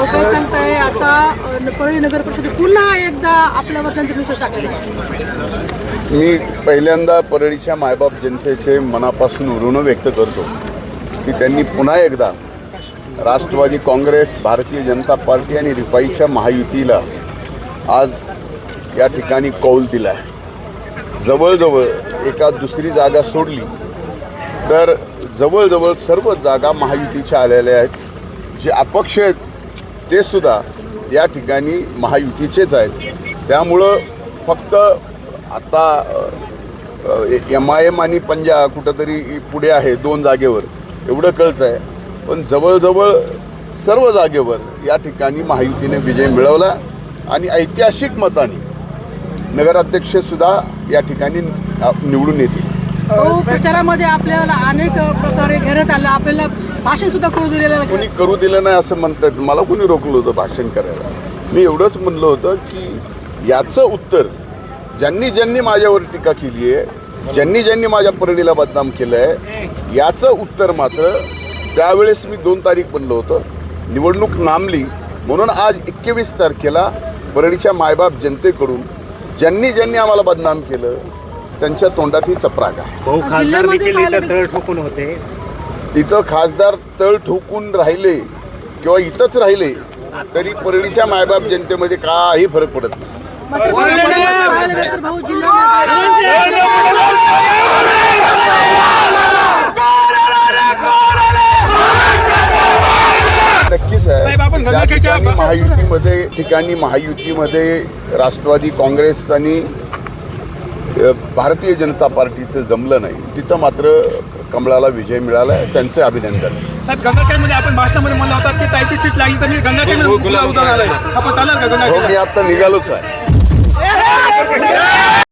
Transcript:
लोक सांगताय आता परळी नगर परिषदेत पुन्हा एकदा आपल्यावर जनतेने विश्वास टाकलेला आहे. मी पहिल्यांदा परळीच्या मायबाप जनतेचे मनापासून ऋण व्यक्त करतो की त्यांनी पुन्हा एकदा राष्ट्रवादी काँग्रेस, भारतीय जनता पार्टी आणि रिपाईच्या महायुतीला आज या ठिकाणी कौल दिला आहे. जवळजवळ एका दुसरी जागा सोडली तर जवळजवळ सर्व जागा महायुतीच्या आलेल्या आहेत. जे अपक्ष आहेत ते सुद्धा या ठिकाणी महायुतीचेच आहेत. त्यामुळं फक्त आता MIM आणि पंजा कुठंतरी पुढे आहे 2 जागेवर एवढं कळतं आहे. पण जवळजवळ सर्व जागेवर या ठिकाणी महायुतीने विजय मिळवला आणि ऐतिहासिक मताने नगराध्यक्षसुद्धा या ठिकाणी निवडून येतील. प्रचारामध्ये आपल्याला अनेक प्रकारे घेण्यात आलं, आपल्याला भाषण सुद्धा करू दिलेलं. कोणी करू दिलं नाही असं म्हणतात. मला कोणी रोखलं होतं भाषण करायला? मी एवढंच म्हणलं होतं की याचं उत्तर ज्यांनी ज्यांनी माझ्यावर टीका केली आहे, ज्यांनी ज्यांनी माझ्या परळीला बदनाम केलं आहे, याचं उत्तर मात्र त्यावेळेस मी 2 तारीख म्हणलं होतं. निवडणूक लांबली म्हणून आज 21 तारखेला परळीच्या मायबाप जनतेकडून ज्यांनी ज्यांनी आम्हाला बदनाम केलं त्यांच्या तोंडात ही चपराक आहे. भाऊ खासदार देखील इथं तळ ठोकून होते. इथं खासदार तळ ठोकून राहिले किंवा इथंच राहिले तरी परळीच्या मायबाप जनतेमध्ये काही फरक पडत नाही. भाऊ जिल्ह्यामध्ये नक्कीच आहे. महायुतीमध्ये राष्ट्रवादी काँग्रेस आणि भारतीय जनता पार्टीचं जमलं नाही. तिथं मात्र कमळाला विजय मिळाला आहे. त्यांचे अभिनंदन. साहेब, गंगाखेडमध्ये आपण भाषणामध्ये म्हणलं होता की ताईची सीट लागली तर मी गंगाखेड उतरणार आहे. आपण चालणार का हो, गंगाखेड? मी आता निघालोच आहे.